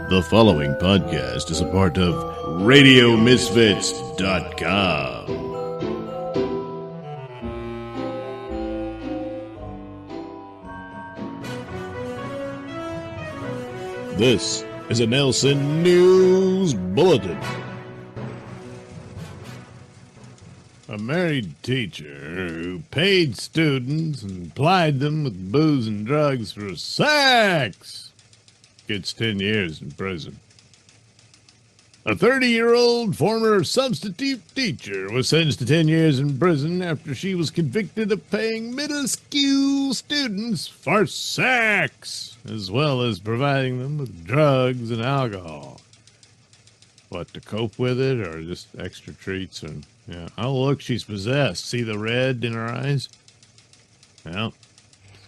The following podcast is a part of RadioMisfits.com. This is a Nailsin News Bulletin. A married teacher who paid students and plied them with booze and drugs for sex gets 10 years in prison. A 30-year-old former substitute teacher was sentenced to 10 years in prison after she was convicted of paying middle school students for sex, as well as providing them with drugs and alcohol. What, to cope with it, or just extra treats? And yeah, oh look, she's possessed. See the red in her eyes? Well,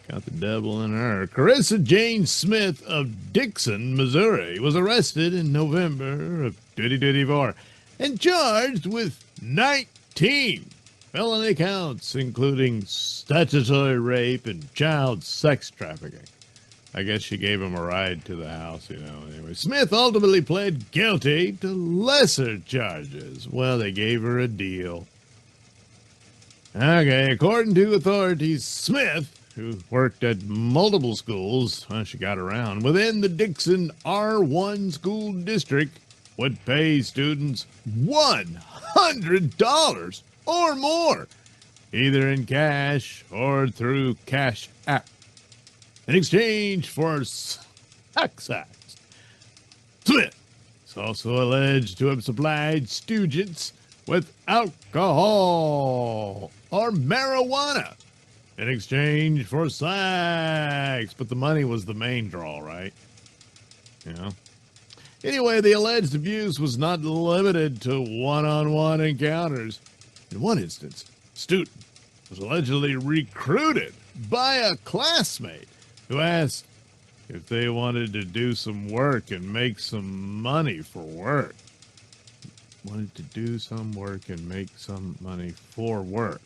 got the devil in her. Carissa Jane Smith of Dixon, Missouri, was arrested in November of 2024 and charged with 19 felony counts, including statutory rape and child sex trafficking. I guess she gave him a ride to the house, Anyway, Smith ultimately pled guilty to lesser charges. Well, they gave her a deal. Okay, according to authorities, Smith, who worked at multiple schools, she got around, within the Dixon R1 school district, would pay students $100 or more, either in cash or through Cash App, in exchange for sex acts. Smith is also alleged to have supplied students with alcohol or marijuana in exchange for sex. But the money was the main draw, right? Anyway, the alleged abuse was not limited to one-on-one encounters. In one instance, a student was allegedly recruited by a classmate who asked if they wanted to do some work and make some money for work. Wanted to do some work and make some money for work.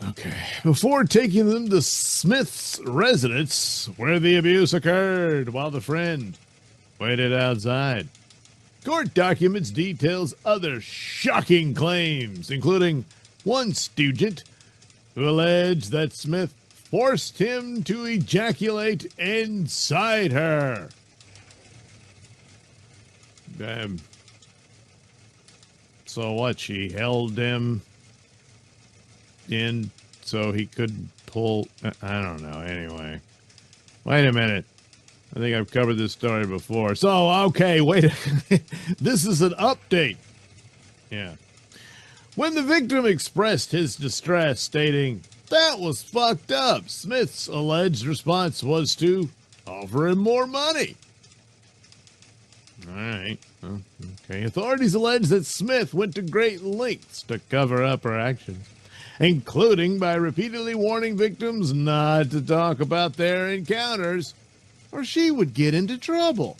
Okay. Before taking them to Smith's residence, where the abuse occurred, while the friend waited outside. Court documents details other shocking claims, including one student who alleged that Smith forced him to ejaculate inside her. So what? She held him in so he couldn't pull. I don't know. Anyway, wait a minute. I think I've covered this story before. So, okay, wait. This is an update. Yeah. When the victim expressed his distress, stating, "That was fucked up," Smith's alleged response was to offer him more money. All right. Okay. Authorities allege that Smith went to great lengths to cover up her actions, including by repeatedly warning victims not to talk about their encounters, or she would get into trouble.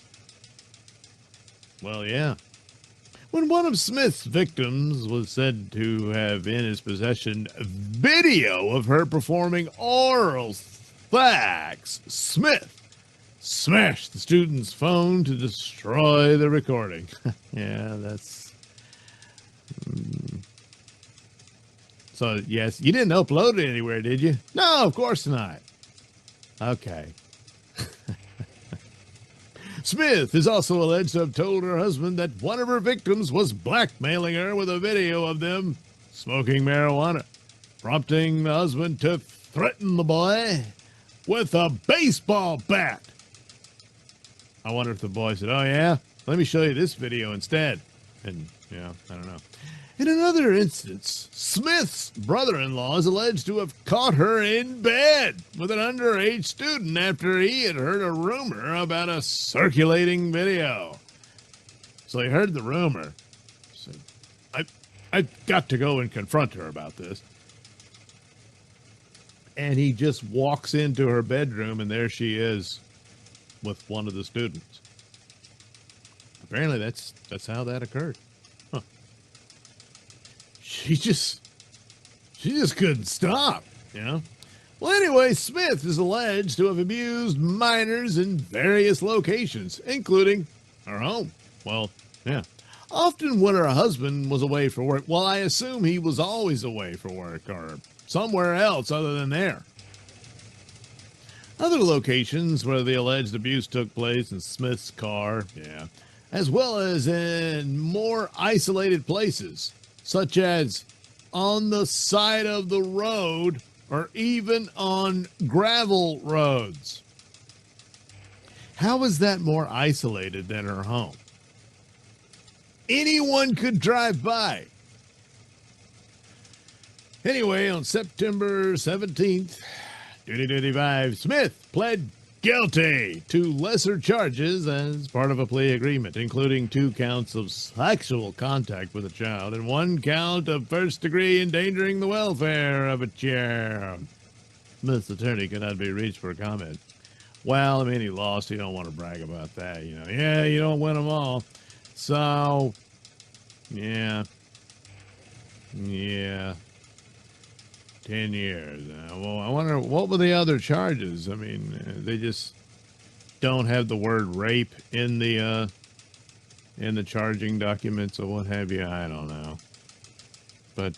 Well, yeah. When one of Smith's victims was said to have in his possession video of her performing oral sex, Smith smashed the student's phone to destroy the recording. Yeah, that's... So, yes, you didn't upload it anywhere, did you? No, of course not. Okay. Smith is also alleged to have told her husband that one of her victims was blackmailing her with a video of them smoking marijuana, prompting the husband to threaten the boy with a baseball bat. I wonder if the boy said, "Oh, yeah? Let me show you this video instead." And, I don't know. In another instance, Smith's brother-in-law is alleged to have caught her in bed with an underage student after he had heard a rumor about a circulating video. So he heard the rumor. Said, I've got to go and confront her about this. And he just walks into her bedroom, and there she is with one of the students. Apparently that's how that occurred. She just couldn't stop, Well, anyway, Smith is alleged to have abused minors in various locations, including her home. Well, yeah. Often when her husband was away for work. Well, I assume he was always away for work or somewhere else other than there. Other locations where the alleged abuse took place in Smith's car, as well as in more isolated places, such as on the side of the road or even on gravel roads. How is that more isolated than her home? Anyone could drive by. Anyway, on September 17th, 2025, Smith pled guilty to lesser charges as part of a plea agreement, including 2 counts of sexual contact with a child and 1 count of first-degree endangering the welfare of a child. Smith's attorney could not be reached for comment. Well, I mean, he lost. You don't want to brag about that, you know. Yeah, you don't win them all. So, yeah. 10 years. Well, I wonder, what were the other charges? I mean, they just don't have the word rape in the charging documents or what have you. I don't know. But,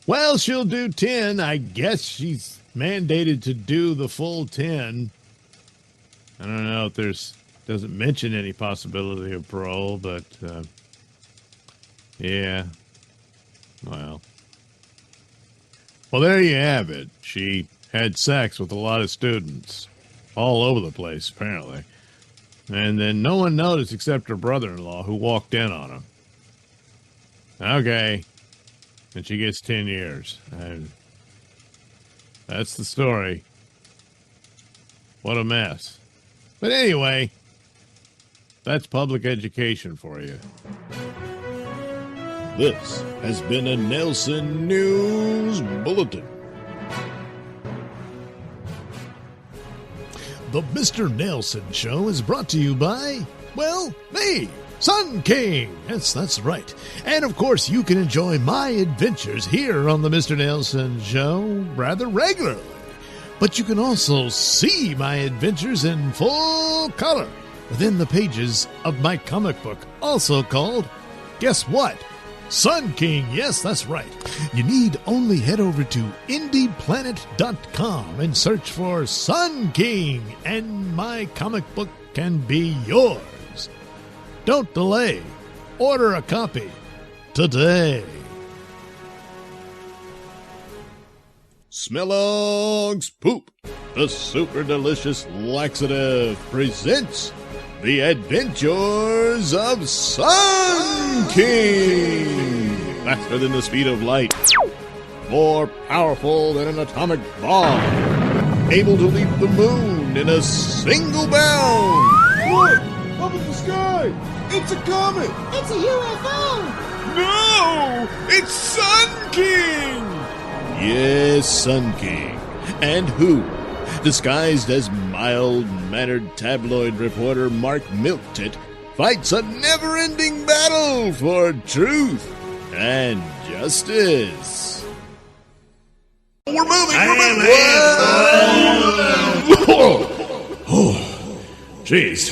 well, she'll do 10. I guess she's mandated to do the full 10. I don't know if doesn't mention any possibility of parole, but, yeah. Well, there you have it. She had sex with a lot of students all over the place, apparently. And then no one noticed except her brother-in-law, who walked in on him. Okay. And she gets 10 years. And that's the story. What a mess. But anyway, that's public education for you. This has been a Nailsin News Bulletin. The Mr. Nailsin Show is brought to you by, well, me, Sun King. Yes, that's right. And, of course, you can enjoy my adventures here on the Mr. Nailsin Show rather regularly. But you can also see my adventures in full color within the pages of my comic book, also called, guess what? Sun King. Yes, that's right. You need only head over to indieplanet.com and search for Sun King, and my comic book can be yours. Don't delay. Order a copy today. Smellog's Poop, the super delicious laxative, presents The Adventures of Sun King. Faster than the speed of light, more powerful than an atomic bomb, able to leap the moon in a single bound. Look! Up in the sky! It's a comet! It's a UFO! No! It's Sun King! Yes, Sun King. And who, disguised as mild-mannered tabloid reporter Mark Milktit, fights a never-ending battle for truth and justice. We're moving! Jeez,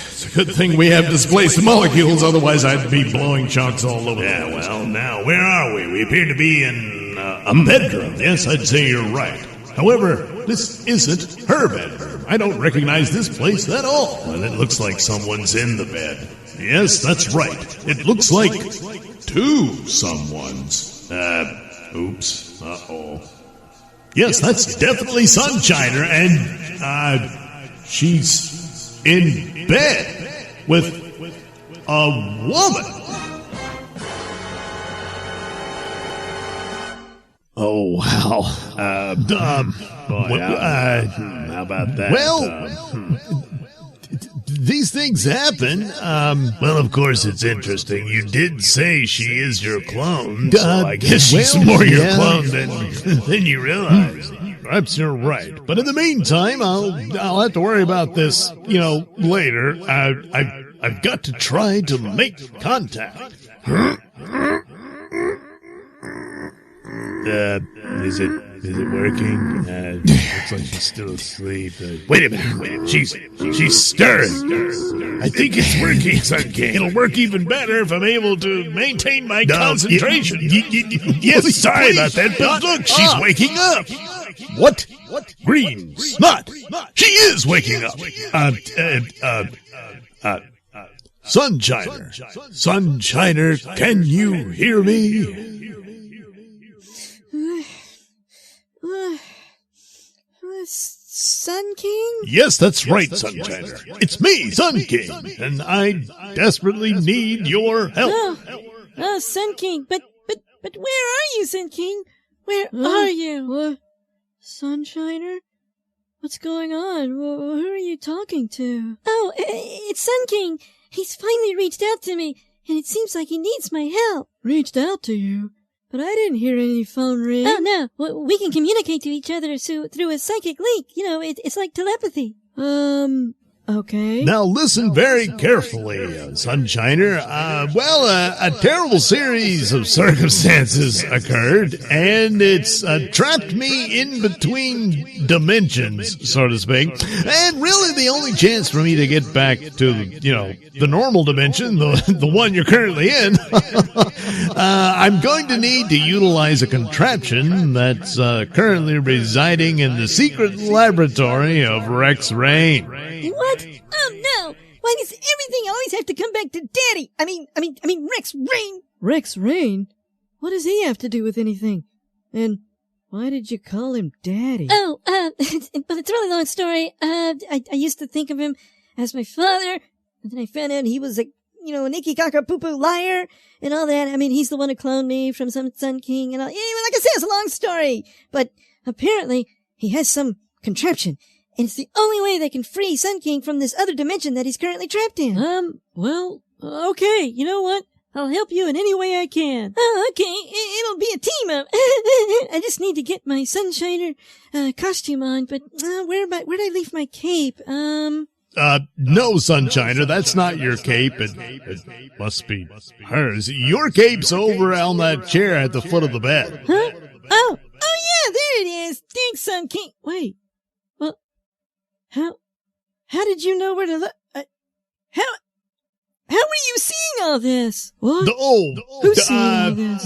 it's a good thing we have displaced molecules, otherwise I'd be blowing chunks all over. Yeah, well, now, where are we? We appear to be in a bedroom. Yes, I'd say you're right. However, this isn't her bedroom. I don't recognize this place at all. Well, it looks like someone's in the bed. Yes, that's right. It looks like two someones. Oops. Uh-oh. Yes, that's definitely Sunshiner, and, she's in bed with a woman. Oh, wow. Boy, how about that? Well, these things happen. Well, of course, it's interesting. You did say she is your clone, so I guess she's well, more your yeah. clone than you realize. Perhaps you're right. But in the meantime, I'll have to worry about this, later. I've got to try to make contact. Is it working? Looks like she's still asleep. Wait a minute. She's stirring. I think it's working, Sun King. It'll work even better if I'm able to maintain my concentration. Yes, sorry about that, but look, she's waking up. What? Green snot. She is waking up. Sunshiner, can you hear me? Sun King? Yes, that's right, Sunshiner. It's me, Sun King, and I desperately need your help. Oh, Sun King, but where are you, Sun King? Where are you? Sunshiner? What's going on? Who are you talking to? Oh, it's Sun King. He's finally reached out to me, and it seems like he needs my help. Reached out to you? But I didn't hear any phone ring. Oh, no. We can communicate to each other through a psychic link. You know, it's like telepathy. Okay. Now listen very carefully, Sunshiner. A terrible series of circumstances occurred, and it's trapped me in between dimensions, so to speak. And really the only chance for me to get back to, the normal dimension, the one you're currently in, I'm going to need to utilize a contraption that's currently residing in the secret laboratory of Rex Rain. What? Oh no! Why does everything always have to come back to Daddy? I mean, Rex Rain. Rex Rain? What does he have to do with anything? And why did you call him Daddy? Oh, but it's a really long story. I used to think of him as my father, and then I found out he was a Nicky Cocker Poo Poo liar and all that. I mean, he's the one who cloned me from some Sun King and all. Anyway, like I said, it's a long story. But apparently, he has some contraption. And it's the only way they can free Sun King from this other dimension that he's currently trapped in. Okay. You know what? I'll help you in any way I can. Oh, okay. It'll be a team up. I just need to get my Sunshiner costume on, but where'd I leave my cape? No, Sunshiner, that's not your cape. It must be hers. Your cape's over on that chair at the foot of the bed. Huh? Oh yeah, there it is. Thanks, Sun King. Wait. How did you know where to look? How were you seeing all this? What? Who's seeing all this?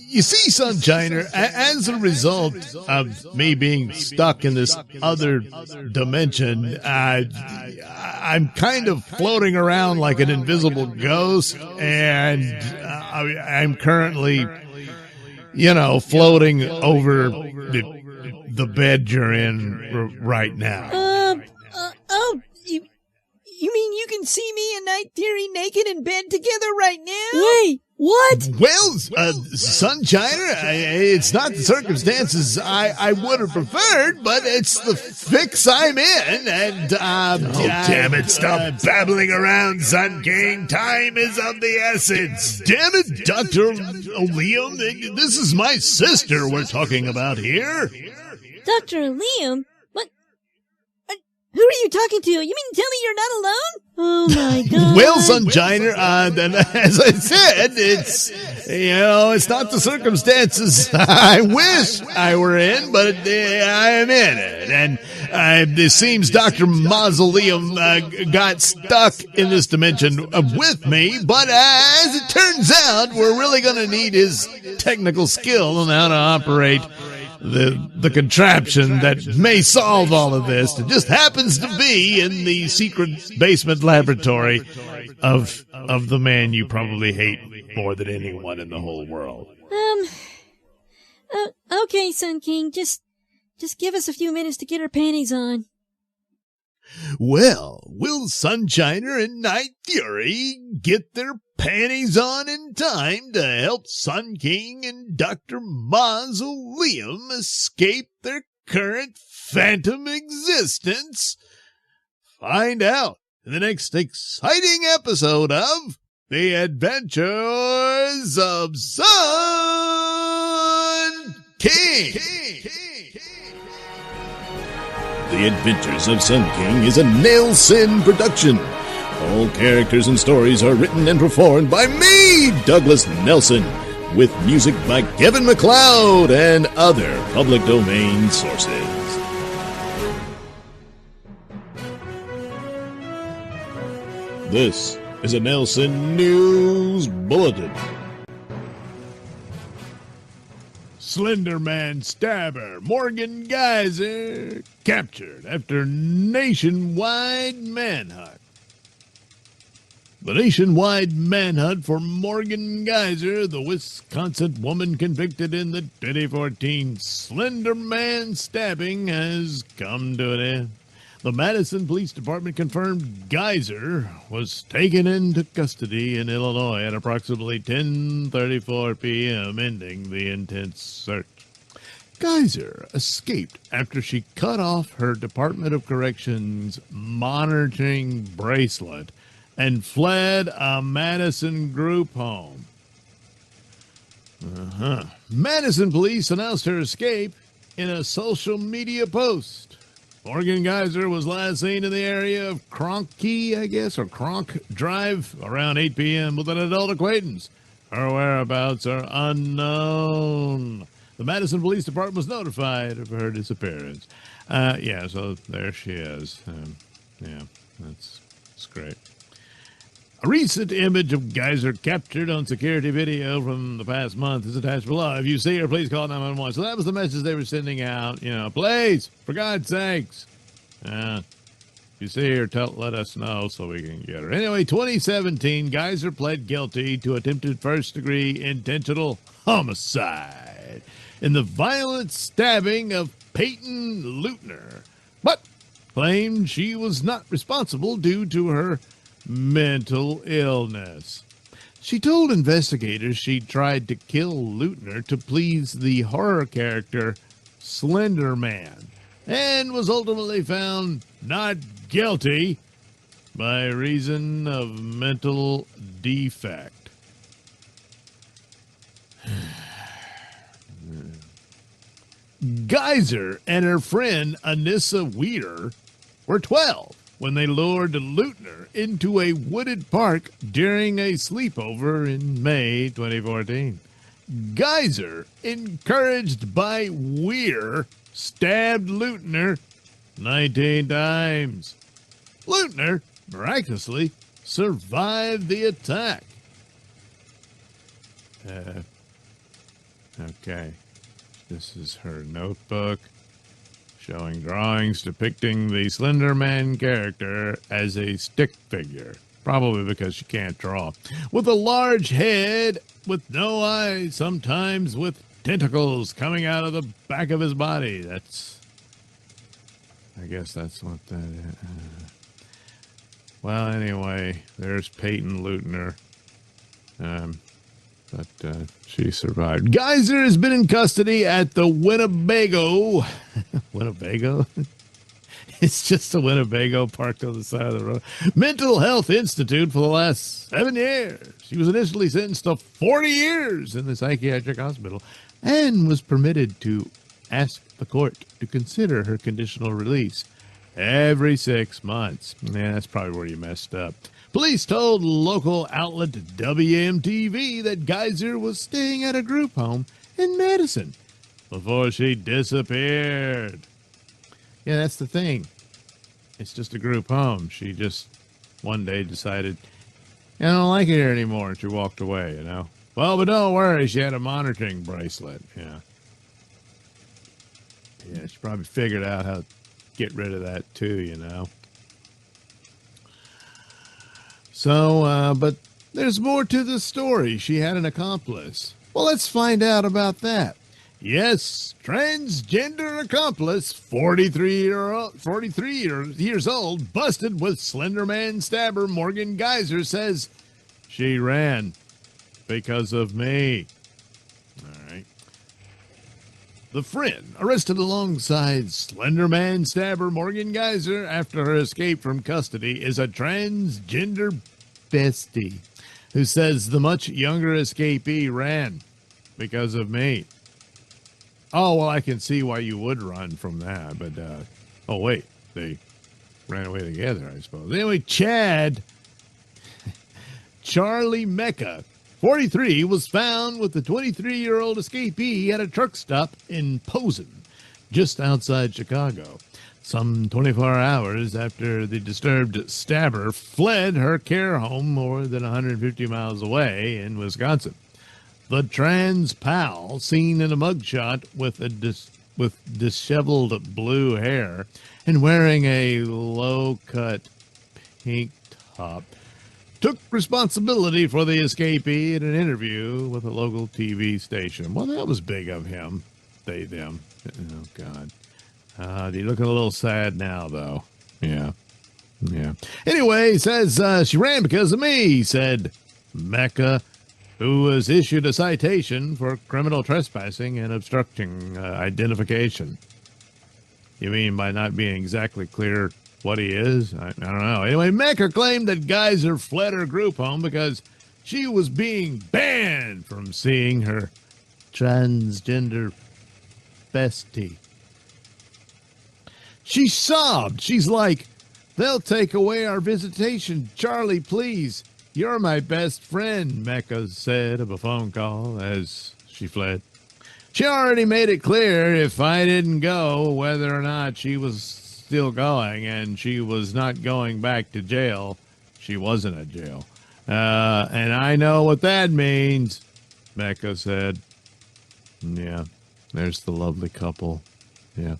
You see, Sunshiner, as a result of me being stuck in this other dimension, I'm kind of floating around like an invisible ghost, and I'm currently, floating over the bed you're in right now. You mean you can see me and Night Theory naked in bed together right now? Wait, what? Well, Sunshiner, it's not the circumstances I would have preferred, but it's the fix I'm in, and, damn it, stop babbling around, Sun King. Time is of the essence. Damn it, Dr. Liam, this is my sister we're talking about here. Dr. Liam? What? Who are you talking to? You mean to tell me you're not alone? Oh my God. Well, Sunshiner, then as I said, it's not the circumstances I wish I were in, but I am in it. And it seems Dr. Mausoleum got stuck in this dimension with me, but as it turns out, we're really going to need his technical skill on how to operate the contraption that may solve all of this. It just happens to be in the secret basement laboratory of the man you probably hate more than anyone in the whole world. Okay, Sun King, just give us a few minutes to get our panties on. Well, will Sunshiner and Night Fury get their panties on in time to help Sun King and Dr. Mausoleum escape their current phantom existence? Find out in the next exciting episode of The Adventures of Sun King. The Adventures of Sun King is a Nailsin production. All characters and stories are written and performed by me, Douglas Nelson. with music by Kevin MacLeod and other public domain sources. This is a Nailsin News Bulletin. Slender Man stabber Morgan Geyser captured after nationwide manhunt. The nationwide manhunt for Morgan Geyser, the Wisconsin woman convicted in the 2014 Slender Man stabbing, has come to an end. The Madison Police Department confirmed Geyser was taken into custody in Illinois at approximately 10:34 p.m., ending the intense search. Geyser escaped after she cut off her Department of Corrections monitoring bracelet and fled a Madison group home. Madison police announced her escape in a social media post. Morgan Geyser was last seen in the area of Cronky, or Cronk Drive around 8 p.m. with an adult acquaintance. Her whereabouts are unknown. The Madison Police Department was notified of her disappearance. So there she is. That's great. A recent image of Geyser captured on security video from the past month is attached below. If you see her, please call 911. So that was the message they were sending out. Please, for God's sakes. If you see her, let us know so we can get her. Anyway, 2017, Geyser pled guilty to attempted first-degree intentional homicide in the violent stabbing of Peyton Leutner, but claimed she was not responsible due to her mental illness. She told investigators she tried to kill Leutner to please the horror character Slender Man and was ultimately found not guilty by reason of mental defect. Geyser and her friend Anissa Weeder were 12 when they lured Leutner into a wooded park during a sleepover in May 2014. Geyser, encouraged by Weir, stabbed Leutner 19 times. Leutner miraculously survived the attack. Okay, this is her notebook, showing drawings depicting the Slender Man character as a stick figure, probably because she can't draw, with a large head with no eyes, sometimes with tentacles coming out of the back of his body. I guess that's what that is. Well, anyway, there's Peyton Leutner. But she survived. Geyser has been in custody at the Winnebago. Winnebago? It's just a Winnebago parked on the side of the road. Mental Health Institute for the last 7 years. She was initially sentenced to 40 years in the psychiatric hospital and was permitted to ask the court to consider her conditional release every 6 months. Yeah, that's probably where you messed up. Police told local outlet WMTV that Geyser was staying at a group home in Madison before she disappeared. Yeah, that's the thing. It's just a group home. She just one day decided, I don't like it here anymore, and she walked away, Well, but don't worry, she had a monitoring bracelet. Yeah, she probably figured out how to get rid of that too, So, but there's more to the story. She had an accomplice. Well, let's find out about that. Yes, transgender accomplice, 43 years old, busted with Slender Man stabber Morgan Geyser, says she ran because of me. All right. The friend, arrested alongside Slender Man stabber Morgan Geyser after her escape from custody, is a transgender bestie who says the much younger escapee ran because of me. Oh, well, I can see why you would run from that, but, oh, wait, they ran away together, I suppose. Anyway, Charlie Mecca 43, was found with the 23-year-old escapee at a truck stop in Posen, just outside Chicago. Some 24 hours after the disturbed stabber fled her care home more than 150 miles away in Wisconsin. The trans pal, seen in a mugshot with disheveled blue hair and wearing a low-cut pink top, took responsibility for the escapee in an interview with a local TV station. Well, that was big of him. They, them. Oh, God. You're looking a little sad now, though. Yeah. Anyway, he says, she ran because of me, he said Mecca, who was issued a citation for criminal trespassing and obstructing identification. You mean by not being exactly clear what he is? I don't know. Anyway, Mecca claimed that Geyser fled her group home because she was being banned from seeing her transgender bestie. She sobbed. She's like, "They'll take away our visitation. Charlie, please. You're my best friend," Mecca said of a phone call as she fled. She already made it clear if I didn't go, whether or not she was still going, and she was not going back to jail. She wasn't at jail. And I know what that means, Mecca said. Yeah, there's the lovely couple. Yeah.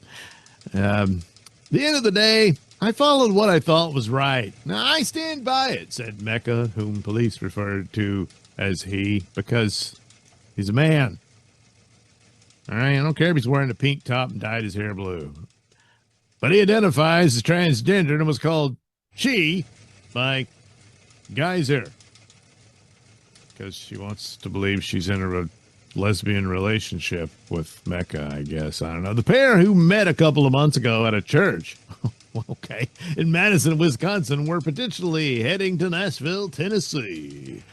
The end of the day, I followed what I thought was right. Now, I stand by it, said Mecca, whom police referred to as he, because he's a man. All right, I don't care if he's wearing a pink top and dyed his hair blue. But he identifies as transgender and was called she by Geyser, because she wants to believe she's in a lesbian relationship with Mecca, I guess. I don't know. The pair, who met a couple of months ago at a church, okay, in Madison, Wisconsin, were potentially heading to Nashville, Tennessee.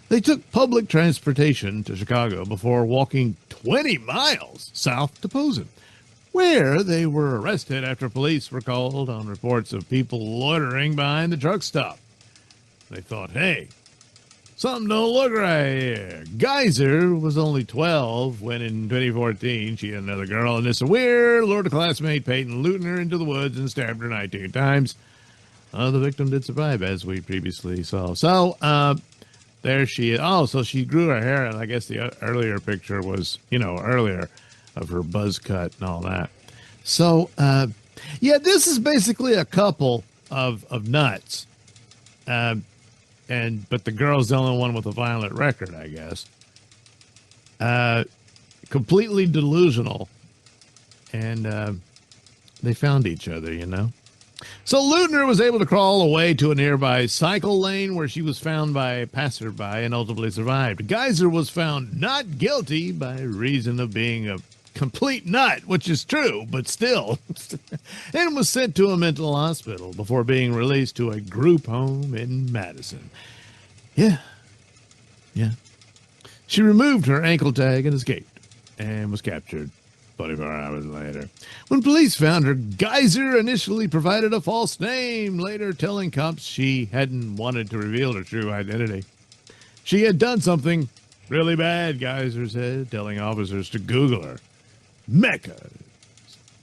They took public transportation to Chicago before walking 20 miles south to Posen, where they were arrested after police were called on reports of people loitering behind the truck stop. They thought, hey, something don't look right here. Geyser was only 12 when in 2014 she and another girl, Anissa Weir, lured a classmate Peyton Lutner into the woods and stabbed her 19 times. The victim did survive, as we previously saw. So, there she is. Oh, so she grew her hair, and I guess the earlier picture was, earlier of her buzz cut and all that. So, yeah, this is basically a couple of nuts. But the girl's the only one with a violent record, I guess. Completely delusional. And they found each other, So Lutner was able to crawl away to a nearby cycle lane where she was found by a passerby and ultimately survived. Geyser was found not guilty by reason of being a complete nut, which is true, but still, and was sent to a mental hospital before being released to a group home in Madison. Yeah. She removed her ankle tag and escaped, and was captured 24 hours later. When police found her, Geyser initially provided a false name, later telling cops she hadn't wanted to reveal her true identity. She had done something really bad, Geyser said, telling officers to Google her. Mecca,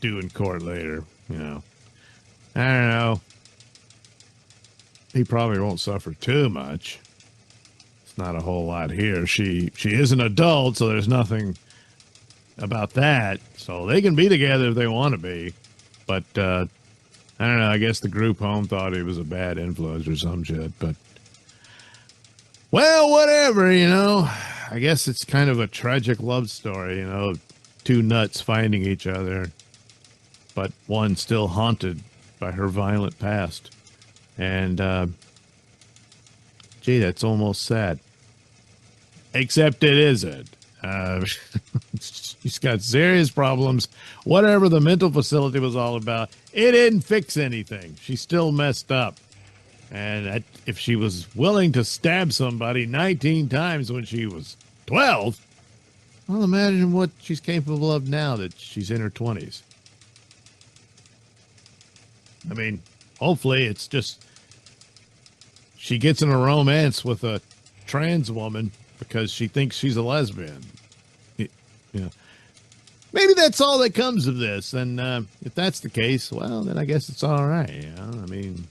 due in court later, I don't know. He probably won't suffer too much. It's not a whole lot here. She is an adult, so there's nothing about that. So they can be together if they want to be. But, I don't know. I guess the group home thought he was a bad influence or some shit. But, well, whatever, I guess it's kind of a tragic love story, two nuts finding each other, but one still haunted by her violent past. And, gee, that's almost sad. Except it isn't. She's got serious problems. Whatever the mental facility was all about, it didn't fix anything. She's still messed up. And if she was willing to stab somebody 19 times when she was 12, well, imagine what she's capable of now that she's in her 20s. I mean, hopefully it's just she gets in a romance with a trans woman because she thinks she's a lesbian. You know, maybe that's all that comes of this. And if that's the case, well, then I guess it's all right. You know, I mean,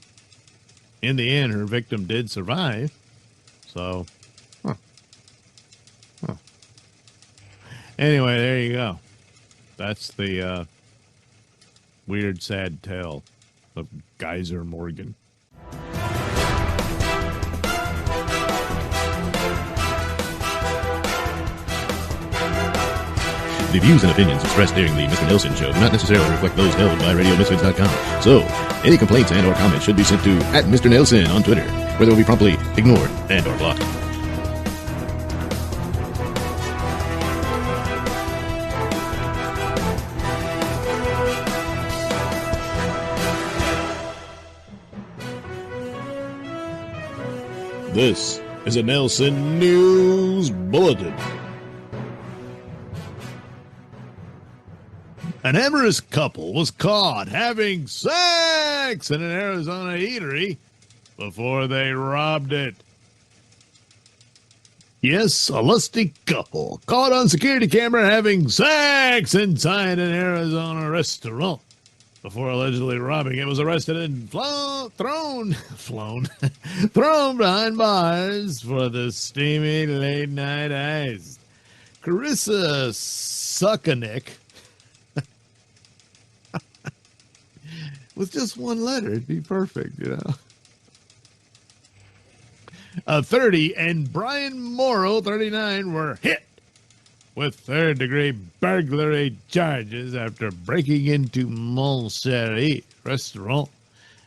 in the end, her victim did survive. So, anyway, there you go. That's the weird, sad tale of Geyser Morgan. The views and opinions expressed during the Mr. Nailsin Show do not necessarily reflect those held by RadioMisfits.com. So, any complaints and or comments should be sent to @MrNailsin on Twitter, where they will be promptly ignored and or blocked. This is a Nailsin News Bulletin. An amorous couple was caught having sex in an Arizona eatery before they robbed it. Yes, a lusty couple caught on security camera having sex inside an Arizona restaurant before allegedly robbing it was arrested and thrown behind bars for the steamy late night ice. Carissa Suckanek, with just one letter, it'd be perfect, you know. 30 and Brian Morrow, 39, were hit with third-degree burglary charges after breaking into Mon Cherie restaurant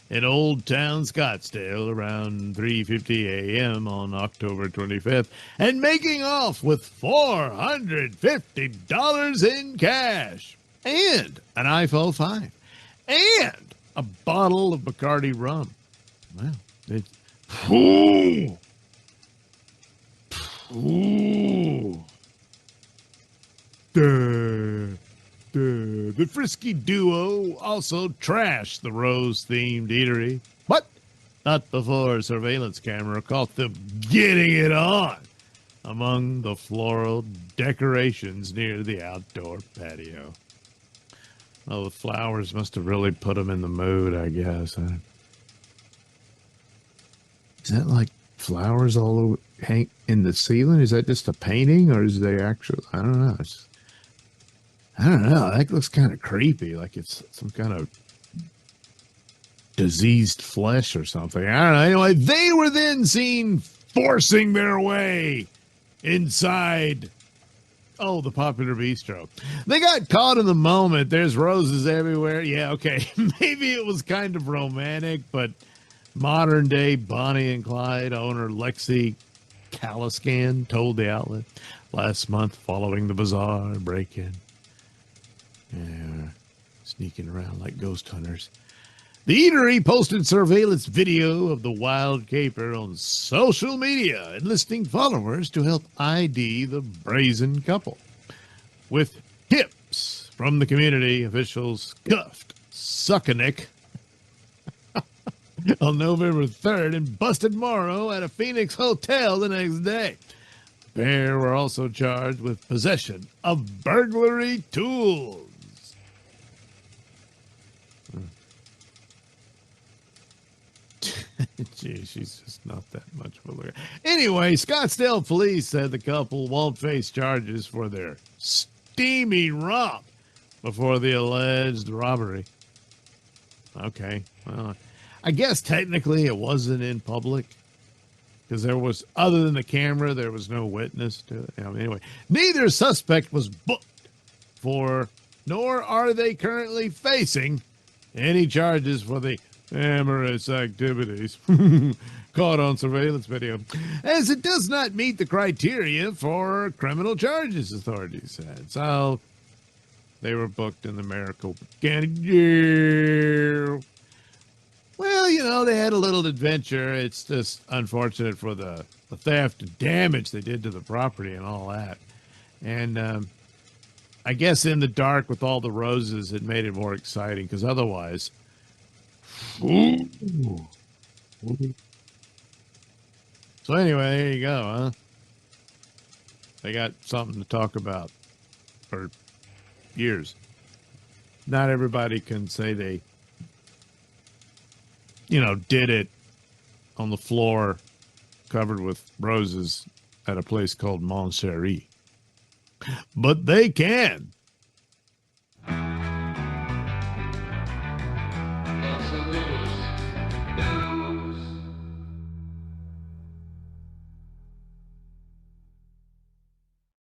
in Old Town Scottsdale around 3:50 a.m. on October 25th and making off with $450 in cash and an iPhone 5 and a bottle of Bacardi rum. Wow. The frisky duo also trashed the rose-themed eatery, but not before a surveillance camera caught them getting it on among the floral decorations near the outdoor patio. Oh, the flowers must have really put them in the mood, I guess. Is that like flowers all over, hang in the ceiling? Is that just a painting, or is they actual? I don't know. I don't know. That looks kind of creepy, like it's some kind of diseased flesh or something. I don't know. Anyway, they were then seen forcing their way inside. Oh, the Popular Bistro. They got caught in the moment. There's roses everywhere. Yeah, okay. Maybe it was kind of romantic, but modern day Bonnie and Clyde owner Lexi Caliscan told the outlet last month following the bizarre break-in. Yeah, sneaking around like ghost hunters. The eatery posted surveillance video of the wild caper on social media, enlisting followers to help ID the brazen couple. With tips from the community, officials cuffed Suckanek on November 3rd and busted Morrow at a Phoenix hotel the next day. The pair were also charged with possession of burglary tools. Gee, she's just not that much of a lawyer. Anyway, Scottsdale police said the couple won't face charges for their steamy romp before the alleged robbery. Okay, well, I guess technically it wasn't in public because there was, other than the camera, there was no witness to it. Anyway, neither suspect was booked for, nor are they currently facing any charges for the amorous activities caught on surveillance video, as it does not meet the criteria for criminal charges, authorities said. So they were booked in the Maricopa County Jail. Well, you know, they had a little adventure. It's just unfortunate for the theft and damage they did to the property and all that. And I guess in the dark with all the roses, it made it more exciting, because otherwise... Ooh. So anyway, there you go, huh? They got something to talk about for years. Not everybody can say they, did it on the floor covered with roses at a place called Mon Cherie. But they can.